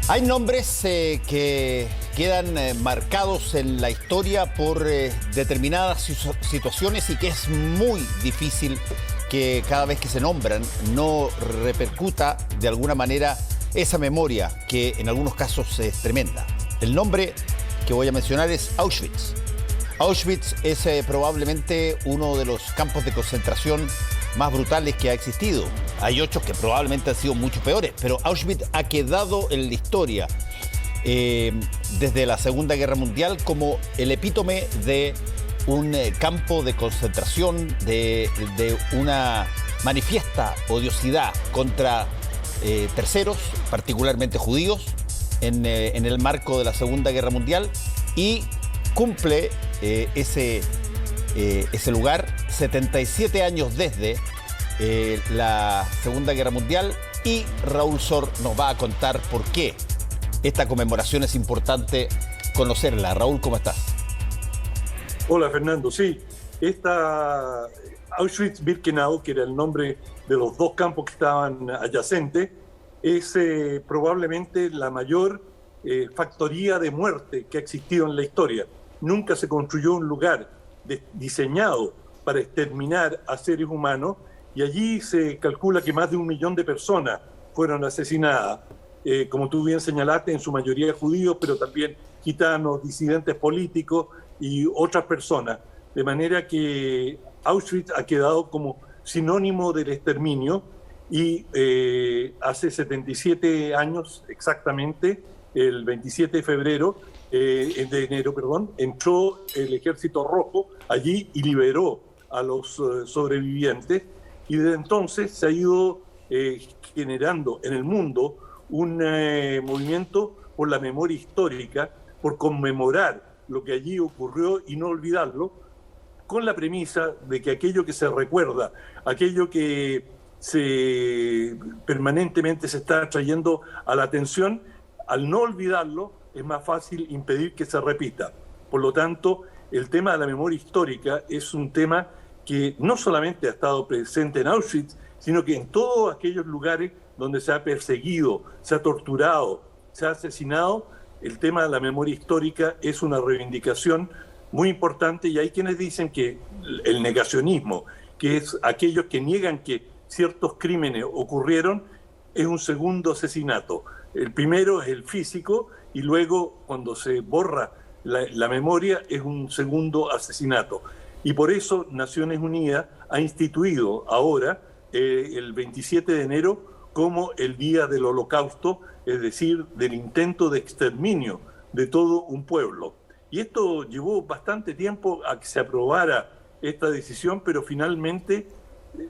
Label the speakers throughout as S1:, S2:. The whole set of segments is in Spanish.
S1: Hay nombres que quedan marcados en la historia por determinadas situaciones y que es muy difícil que cada vez que se nombran no repercuta de alguna manera esa memoria que en algunos casos es tremenda. El nombre que voy a mencionar es Auschwitz. Auschwitz es probablemente uno de los campos de concentración más brutales que ha existido. Hay otros que probablemente han sido mucho peores, pero Auschwitz ha quedado en la historia desde la Segunda Guerra Mundial como el epítome de un campo de concentración, de una manifiesta odiosidad contra terceros, particularmente judíos, en el marco de la Segunda Guerra Mundial, y cumple ese lugar 77 años desde la Segunda Guerra Mundial, y Raúl Sor nos va a contar por qué esta conmemoración es importante conocerla. Raúl, ¿cómo estás?
S2: Hola, Fernando. Sí, esta Auschwitz-Birkenau, que era el nombre de los dos campos que estaban adyacentes, es probablemente la mayor factoría de muerte que ha existido en la historia. Nunca se construyó un lugar diseñado para exterminar a seres humanos, y allí se calcula que más de 1 millón de personas fueron asesinadas, como tú bien señalaste, en su mayoría judíos, pero también gitanos, disidentes políticos y otras personas. De manera que Auschwitz ha quedado como sinónimo del exterminio, y hace 77 años exactamente, el 27 de enero, entró el Ejército Rojo allí y liberó a los sobrevivientes, y desde entonces se ha ido generando en el mundo un movimiento por la memoria histórica, por conmemorar lo que allí ocurrió y no olvidarlo, con la premisa de que aquello que se recuerda, aquello que permanentemente se está trayendo a la atención, al no olvidarlo, es más fácil impedir que se repita. Por lo tanto, el tema de la memoria histórica es un tema que no solamente ha estado presente en Auschwitz, sino que en todos aquellos lugares donde se ha perseguido, se ha torturado, se ha asesinado. El tema de la memoria histórica es una reivindicación muy importante, y hay quienes dicen que el negacionismo, que es aquellos que niegan que ciertos crímenes ocurrieron, es un segundo asesinato. El primero es el físico, y luego, cuando se borra la memoria, es un segundo asesinato. Y por eso Naciones Unidas ha instituido ahora el 27 de enero como el Día del Holocausto, es decir, del intento de exterminio de todo un pueblo. Y esto llevó bastante tiempo a que se aprobara esta decisión, pero finalmente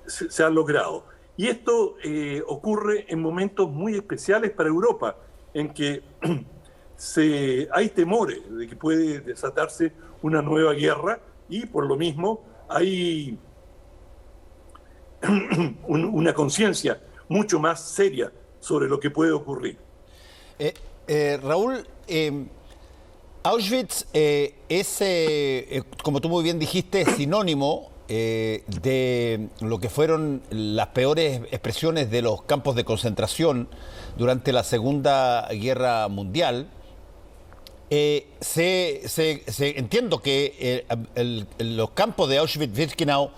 S2: se ha logrado. Y esto ocurre en momentos muy especiales para Europa, en que hay temores de que puede desatarse una nueva guerra, y por lo mismo hay una conciencia mucho más seria sobre lo que puede ocurrir.
S1: Raúl, Auschwitz es, como tú muy bien dijiste, sinónimo de lo que fueron las peores expresiones de los campos de concentración durante la Segunda Guerra Mundial. Entiendo que los campos de Auschwitz-Birkenau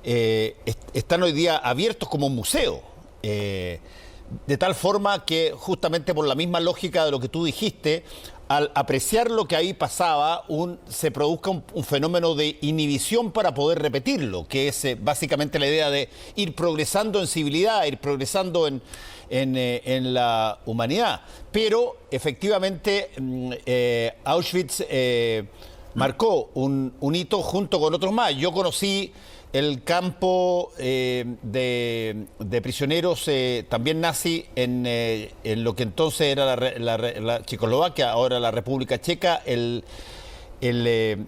S1: están hoy día abiertos como un museo, de tal forma que, justamente por la misma lógica de lo que tú dijiste, al apreciar lo que ahí pasaba, se produzca un fenómeno de inhibición para poder repetirlo, que es básicamente la idea de ir progresando en civilidad, ir progresando en la humanidad. Pero efectivamente Auschwitz marcó un hito junto con otros más. Yo conocí el campo de prisioneros también nazi en lo que entonces era la Checoslovaquia, ahora la República Checa, el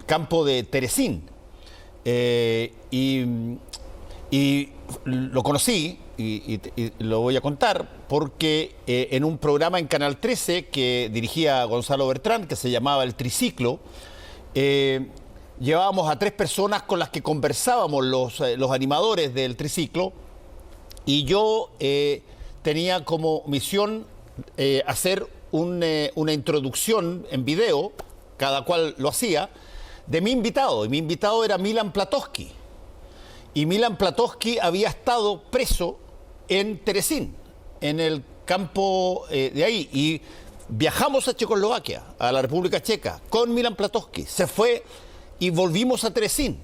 S1: campo de Terezín. Y lo conocí, y lo voy a contar, porque en un programa en Canal 13 que dirigía Gonzalo Bertrán, que se llamaba El Triciclo, llevábamos a 3 personas con las que conversábamos, los animadores del triciclo, y yo tenía como misión hacer una introducción en video, cada cual lo hacía, de mi invitado. Y mi invitado era Milan Platowski. Y Milan Platowski había estado preso en Terezín, en el campo de ahí. Y viajamos a Checoslovaquia, a la República Checa, con Milan Platowski. Se fue y volvimos a Terezín.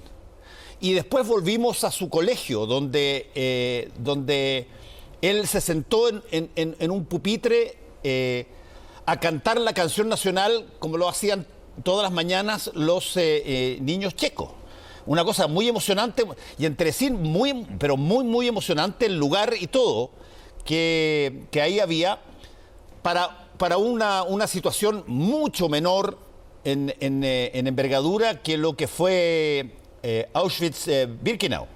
S1: Y después volvimos a su colegio, donde él se sentó en un pupitre a cantar la canción nacional, como lo hacían todas las mañanas los niños checos. Una cosa muy emocionante, y en Terezín pero muy emocionante el lugar y todo que ahí había para una situación mucho menor en envergadura que lo que fue Auschwitz-Birkenau.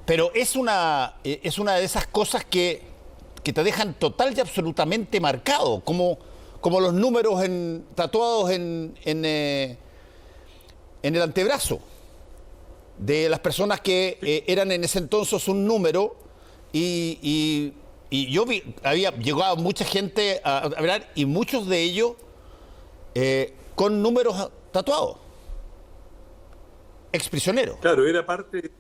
S1: Pero es una de esas cosas que te dejan total y absolutamente marcado, como los números tatuados en el antebrazo de las personas que eran en ese entonces un número, y yo había llegado mucha gente a hablar, y muchos de ellos con números tatuados, exprisioneros.
S2: Claro, era parte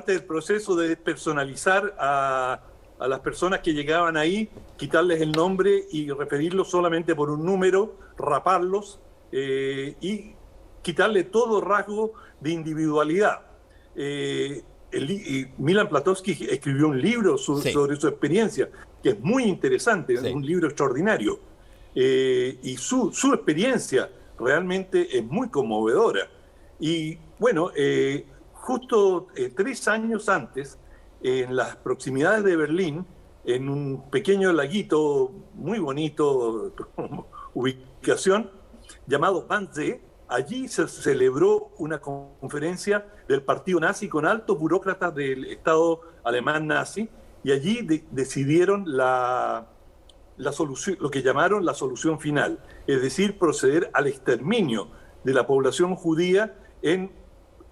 S2: del proceso de despersonalizar a las personas que llegaban ahí, quitarles el nombre y referirlos solamente por un número, raparlos y quitarle todo rasgo de individualidad. Milan Platowski escribió un libro sobre su experiencia, que es muy interesante, es un libro extraordinario. Y su experiencia realmente es muy conmovedora. Y bueno, justo 3 años antes, en las proximidades de Berlín, en un pequeño laguito muy bonito, ubicación, llamado Wannsee, allí se celebró una conferencia del partido nazi con altos burócratas del Estado alemán nazi, y allí decidieron la solución, lo que llamaron la solución final, es decir, proceder al exterminio de la población judía en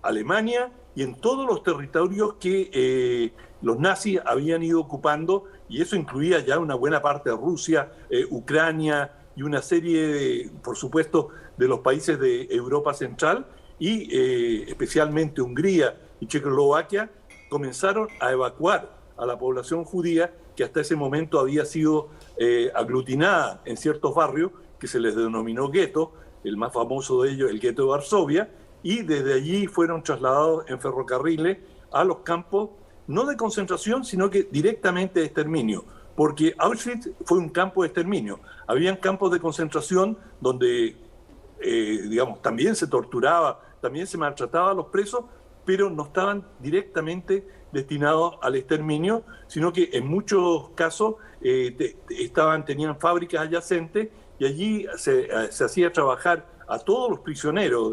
S2: Alemania y en todos los territorios que los nazis habían ido ocupando, y eso incluía ya una buena parte de Rusia, Ucrania y una serie, por supuesto, de los países de Europa Central, y especialmente Hungría y Checoslovaquia, comenzaron a evacuar a la población judía que hasta ese momento había sido aglutinada en ciertos barrios que se les denominó gueto, el más famoso de ellos el gueto de Varsovia, y desde allí fueron trasladados en ferrocarriles a los campos, no de concentración, sino que directamente de exterminio, porque Auschwitz fue un campo de exterminio. Habían campos de concentración donde, digamos, también se torturaba, también se maltrataba a los presos, pero no estaban directamente destinados al exterminio, sino que en muchos casos tenían fábricas adyacentes, y allí se hacía trabajar a todos los prisioneros,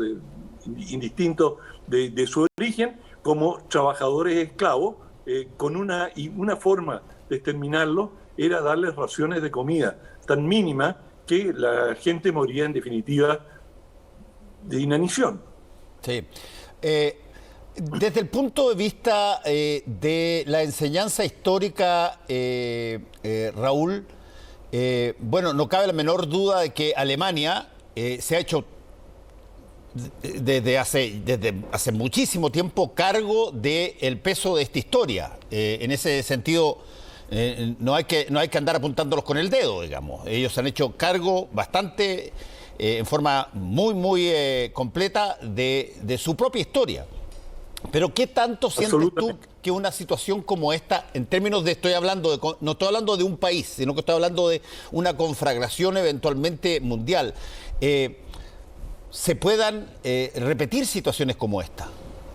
S2: indistinto de su origen, como trabajadores esclavos, con una forma de exterminarlos era darles raciones de comida tan mínima que la gente moría en definitiva de inanición.
S1: Sí. Desde el punto de vista de la enseñanza histórica, Raúl, bueno, no cabe la menor duda de que Alemania se ha hecho desde hace muchísimo tiempo cargo del peso de esta historia. En ese sentido, no hay que andar apuntándolos con el dedo, digamos. Ellos se han hecho cargo bastante, en forma muy completa de su propia historia. Pero ¿qué tanto sientes tú que una situación como esta, en términos de, no estoy hablando de un país, sino que estoy hablando de una conflagración eventualmente mundial, se puedan repetir situaciones como esta?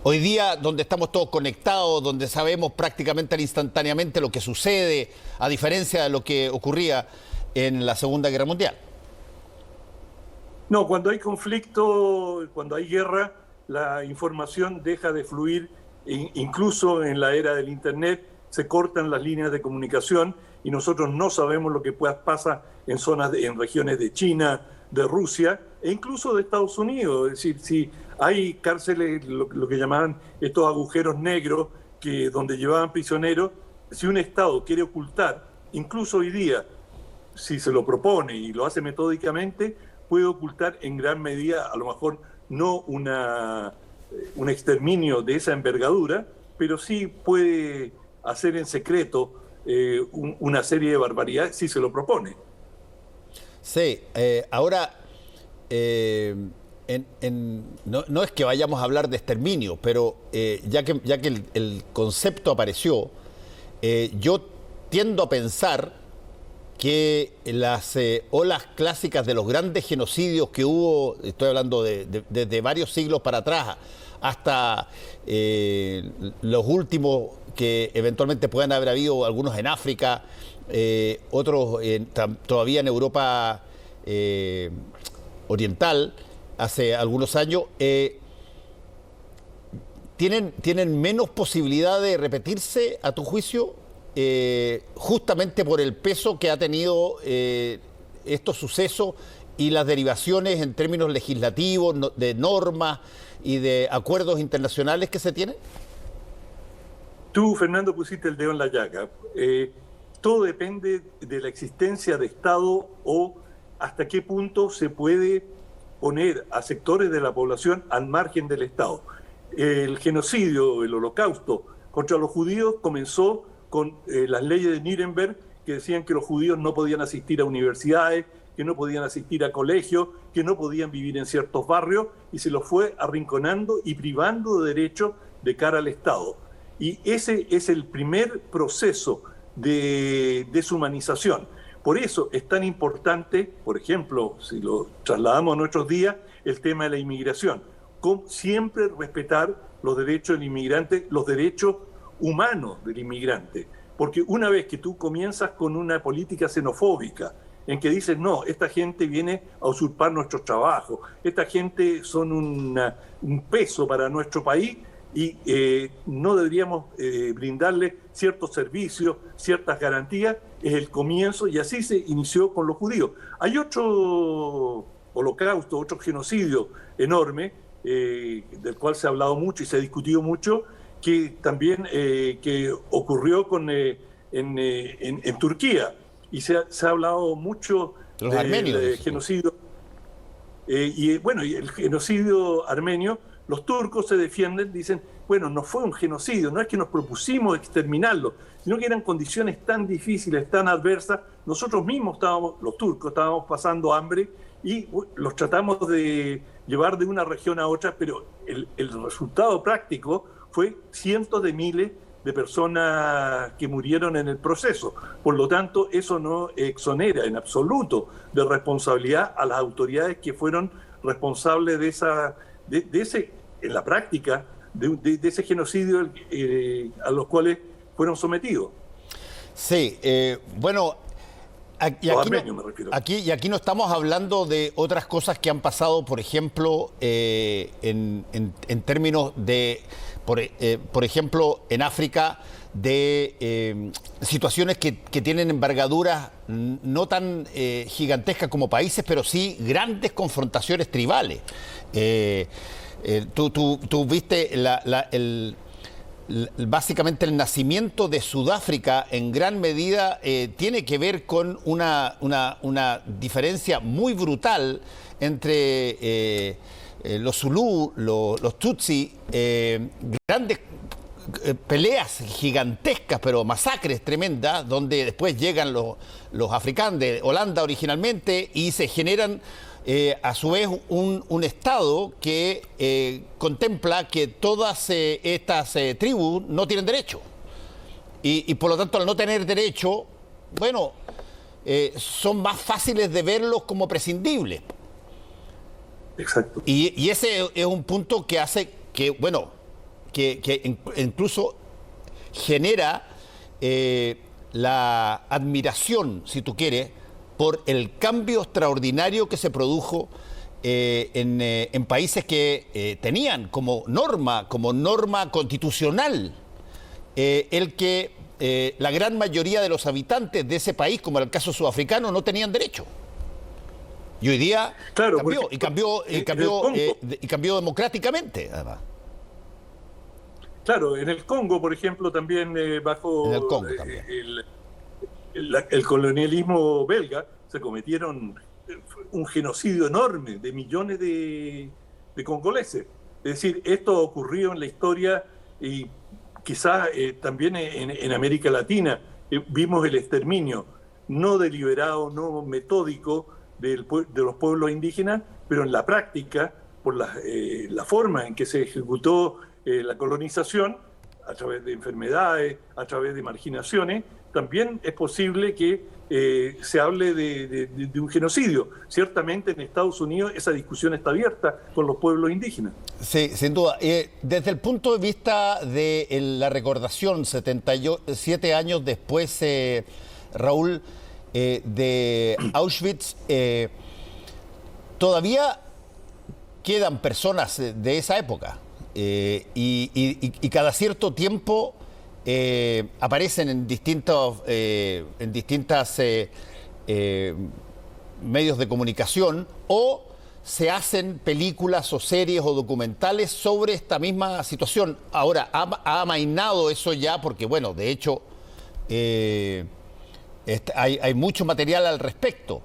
S1: Hoy día, donde estamos todos conectados, donde sabemos prácticamente instantáneamente lo que sucede, a diferencia de lo que ocurría en la Segunda Guerra Mundial.
S2: No, cuando hay conflicto, cuando hay guerra, la información deja de fluir, incluso en la era del Internet se cortan las líneas de comunicación y nosotros no sabemos lo que pasa en regiones de China, de Rusia e incluso de Estados Unidos. Es decir, si hay cárceles, lo que llamaban estos agujeros negros, donde llevaban prisioneros, si un Estado quiere ocultar, incluso hoy día, si se lo propone y lo hace metódicamente, puede ocultar en gran medida, a lo mejor no un exterminio de esa envergadura, pero sí puede hacer en secreto una serie de barbaridades si se lo propone.
S1: Sí, ahora, no es que vayamos a hablar de exterminio, pero ya que el concepto apareció, yo tiendo a pensar que las olas clásicas de los grandes genocidios que hubo, estoy hablando de varios siglos para atrás, hasta los últimos que eventualmente puedan haber habido, algunos en África, otros todavía en Europa oriental, hace algunos años, tienen menos posibilidad de repetirse, a tu juicio, justamente por el peso que ha tenido estos sucesos y las derivaciones en términos legislativos, de normas y de acuerdos internacionales que se tienen?
S2: Tú, Fernando, pusiste el dedo en la llaga. Todo depende de la existencia de Estado o hasta qué punto se puede poner a sectores de la población al margen del Estado. El genocidio, el holocausto contra los judíos comenzó con las leyes de Nuremberg, que decían que los judíos no podían asistir a universidades, que no podían asistir a colegios, que no podían vivir en ciertos barrios, y se los fue arrinconando y privando de derechos de cara al Estado. Y ese es el primer proceso de deshumanización. Por eso es tan importante, por ejemplo, si lo trasladamos a nuestros días, el tema de la inmigración. Siempre respetar los derechos del inmigrante, los derechos humanos del inmigrante. Porque una vez que tú comienzas con una política xenofóbica, en que dices, no, esta gente viene a usurpar nuestros trabajos, esta gente son un peso para nuestro país y no deberíamos brindarle ciertos servicios, ciertas garantías, es el comienzo, y así se inició con los judíos. Hay otro holocausto, otro genocidio enorme, del cual se ha hablado mucho y se ha discutido mucho, que también que ocurrió en Turquía, y se ha hablado mucho del genocidio. Y el genocidio armenio, los turcos se defienden, dicen, bueno, no fue un genocidio, no es que nos propusimos exterminarlo, sino que eran condiciones tan difíciles, tan adversas, nosotros mismos los turcos estábamos pasando hambre y los tratamos de llevar de una región a otra, pero el resultado práctico fue cientos de miles de personas que murieron en el proceso. Por lo tanto, eso no exonera en absoluto de responsabilidad a las autoridades que fueron responsables de ese, en la práctica, de ese genocidio a los cuales fueron sometidos.
S1: Sí, bueno, aquí no estamos hablando de otras cosas que han pasado, por ejemplo, en términos de, por ejemplo, en África, de situaciones que tienen envergaduras no tan gigantescas como países, pero sí grandes confrontaciones tribales. Tú viste básicamente el nacimiento de Sudáfrica en gran medida tiene que ver con una diferencia muy brutal entre los Zulú, los Tutsi, grandes peleas gigantescas, pero masacres tremendas, donde después llegan los africanos de Holanda originalmente y se generan a su vez un Estado que contempla que todas estas tribus no tienen derecho. Y por lo tanto, al no tener derecho, bueno, son más fáciles de verlos como prescindibles.
S2: Exacto.
S1: Y ese es un punto que hace que, bueno, que incluso genera la admiración, si tú quieres, por el cambio extraordinario que se produjo en países que tenían como norma constitucional el que la gran mayoría de los habitantes de ese país, como en el caso sudafricano, no tenían derecho. Y hoy día cambió, y cambió democráticamente, además.
S2: Claro, en el Congo, por ejemplo, también bajo
S1: en el Congo también.
S2: el colonialismo belga se cometieron un genocidio enorme de millones de congoleses. Es decir, esto ocurrió en la historia y quizás también en América Latina. Vimos el exterminio no deliberado, no metódico de los pueblos indígenas, pero en la práctica, por la forma en que se ejecutó la colonización, a través de enfermedades, a través de marginaciones, también es posible que se hable de un genocidio. Ciertamente en Estados Unidos esa discusión está abierta con los pueblos indígenas.
S1: Sí, sin duda. Desde el punto de vista de la recordación, 77 años después, Raúl, de Auschwitz, todavía quedan personas de esa época y cada cierto tiempo aparecen en distintas medios de comunicación o se hacen películas o series o documentales sobre esta misma situación. Ahora, ha amainado eso ya porque, bueno, de hecho, hay mucho material al respecto.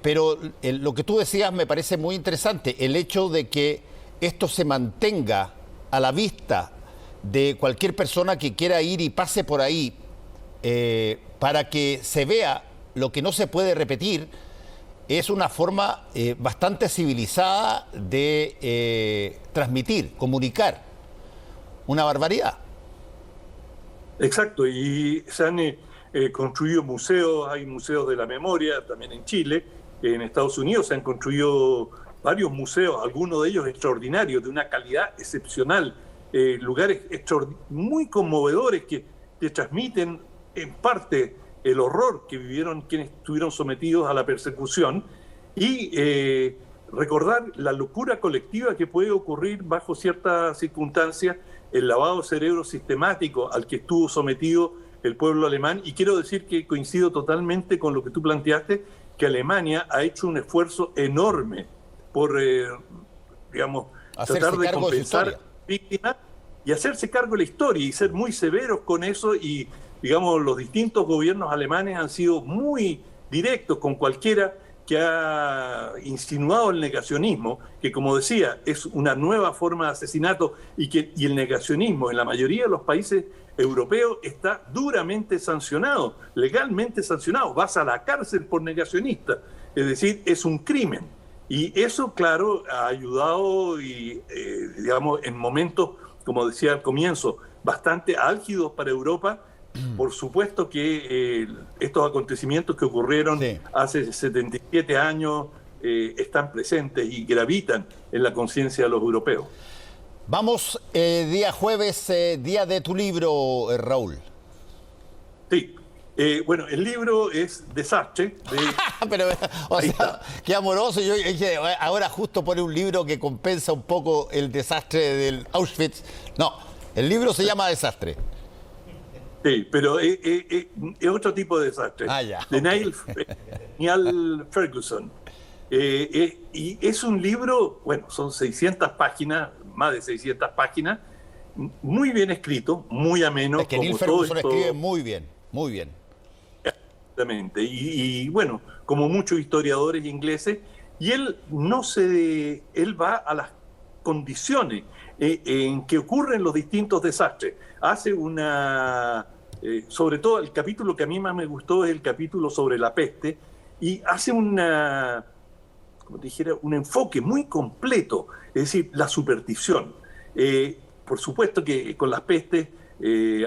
S1: Pero lo que tú decías me parece muy interesante, el hecho de que esto se mantenga a la vista de cualquier persona que quiera ir y pase por ahí, para que se vea lo que no se puede repetir, es una forma bastante civilizada de transmitir, comunicar una barbaridad.
S2: Exacto, y se han construido museos, hay museos de la memoria también en Chile, en Estados Unidos se han construido varios museos, algunos de ellos extraordinarios, de una calidad excepcional, lugares muy conmovedores que transmiten en parte el horror que vivieron quienes estuvieron sometidos a la persecución y recordar la locura colectiva que puede ocurrir bajo ciertas circunstancias, el lavado de cerebro sistemático al que estuvo sometido el pueblo alemán. Y quiero decir que coincido totalmente con lo que tú planteaste, que Alemania ha hecho un esfuerzo enorme por, digamos, tratar de compensar víctimas y hacerse cargo de la historia y ser muy severos con eso. Y, digamos, los distintos gobiernos alemanes han sido muy directos con cualquiera que ha insinuado el negacionismo, que, como decía, es una nueva forma de asesinato y el negacionismo en la mayoría de los países europeos está duramente sancionado, legalmente sancionado. Vas a la cárcel por negacionista, es decir, es un crimen. Y eso, claro, ha ayudado y, digamos, en momentos, como decía al comienzo, bastante álgidos para Europa. Por supuesto que estos acontecimientos que ocurrieron hace 77 años están presentes y gravitan en la conciencia de los europeos.
S1: Vamos, día jueves, día de tu libro, Raúl.
S2: Sí. Bueno, el libro es Desastre.
S1: Pero, o sea, qué amoroso. Yo dije, ahora justo pone un libro que compensa un poco el desastre del Auschwitz. No, el libro se llama Desastre.
S2: Sí, pero es otro tipo de desastre. De Niall Ferguson. Y es un libro, bueno, son 600 páginas, más de 600 páginas, muy bien escrito, muy ameno.
S1: Es que Niall Ferguson escribe muy bien, muy bien.
S2: Exactamente. Y bueno, como muchos historiadores ingleses, y él él va a las condiciones en que ocurren los distintos desastres. Hace sobre todo el capítulo que a mí más me gustó es el capítulo sobre la peste, y hace como te dijera, un enfoque muy completo, es decir, la superstición. Por supuesto que con las pestes,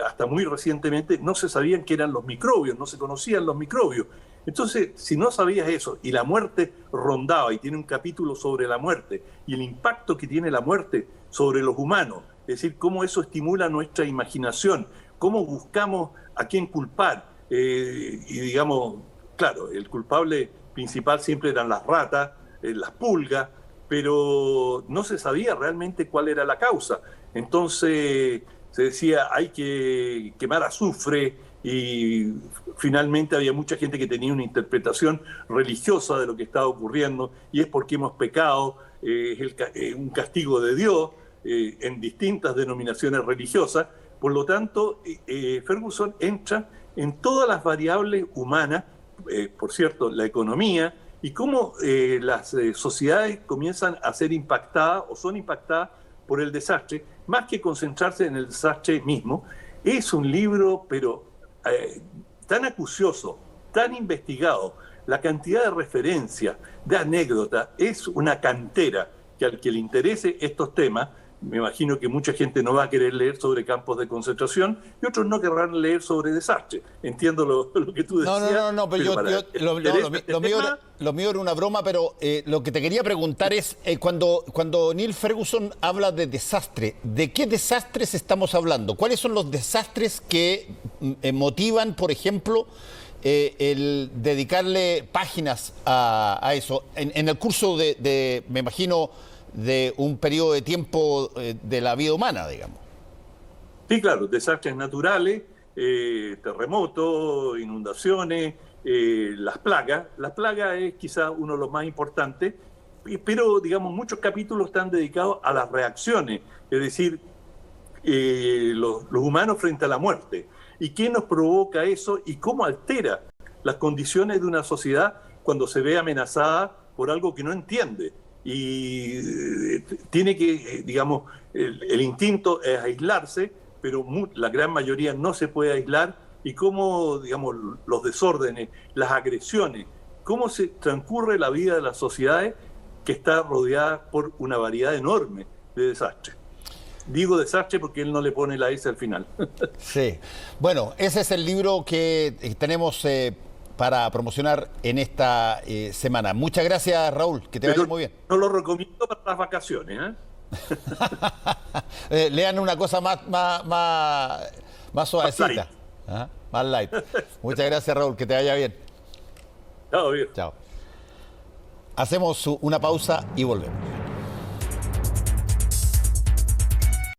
S2: hasta muy recientemente, no se sabían qué eran los microbios, no se conocían los microbios. Entonces, si no sabías eso y la muerte rondaba, y tiene un capítulo sobre la muerte y el impacto que tiene la muerte sobre los humanos, es decir, cómo eso estimula nuestra imaginación, cómo buscamos a quién culpar. Y digamos, claro, el culpable principal siempre eran las ratas, las pulgas, pero no se sabía realmente cuál era la causa. Entonces se decía, hay que quemar azufre, y finalmente había mucha gente que tenía una interpretación religiosa de lo que estaba ocurriendo, y es porque hemos pecado, es un castigo de Dios en distintas denominaciones religiosas. Por lo tanto, Ferguson entra en todas las variables humanas, por cierto, la economía, y cómo las sociedades comienzan a ser impactadas o son impactadas por el desastre, más que concentrarse en el desastre mismo. Es un libro, pero tan acucioso, tan investigado, la cantidad de referencias, de anécdotas, es una cantera que al que le interese estos temas, me imagino que mucha gente no va a querer leer sobre campos de concentración y otros no querrán leer sobre desastre. Entiendo lo que tú decías.
S1: No, pero lo mío era una broma, pero lo que te quería preguntar es, cuando Neil Ferguson habla de desastre, ¿de qué desastres estamos hablando? ¿Cuáles son los desastres que motivan, por ejemplo, el dedicarle páginas a eso? En el curso me imagino, de un periodo de tiempo de la vida humana, digamos.
S2: Sí, claro, desastres naturales, terremotos, inundaciones, las plagas. Las plagas es quizá uno de los más importantes, pero digamos muchos capítulos están dedicados a las reacciones, es decir, los humanos frente a la muerte. ¿Y qué nos provoca eso y cómo altera las condiciones de una sociedad cuando se ve amenazada por algo que no entiende? Y tiene que, digamos, el instinto es aislarse, pero la gran mayoría no se puede aislar, y cómo, digamos, los desórdenes, las agresiones, cómo se transcurre la vida de las sociedades que está rodeada por una variedad enorme de desastres. Digo desastre porque él no le pone la S al final.
S1: Sí. Bueno, ese es el libro que tenemos para promocionar en esta semana. Muchas gracias, Raúl, que te vaya muy bien.
S2: No lo recomiendo para las vacaciones,
S1: lean una cosa más suavecita. Más light. Muchas gracias, Raúl, que te vaya bien.
S2: Chao, bien.
S1: Chao. Hacemos una pausa y volvemos.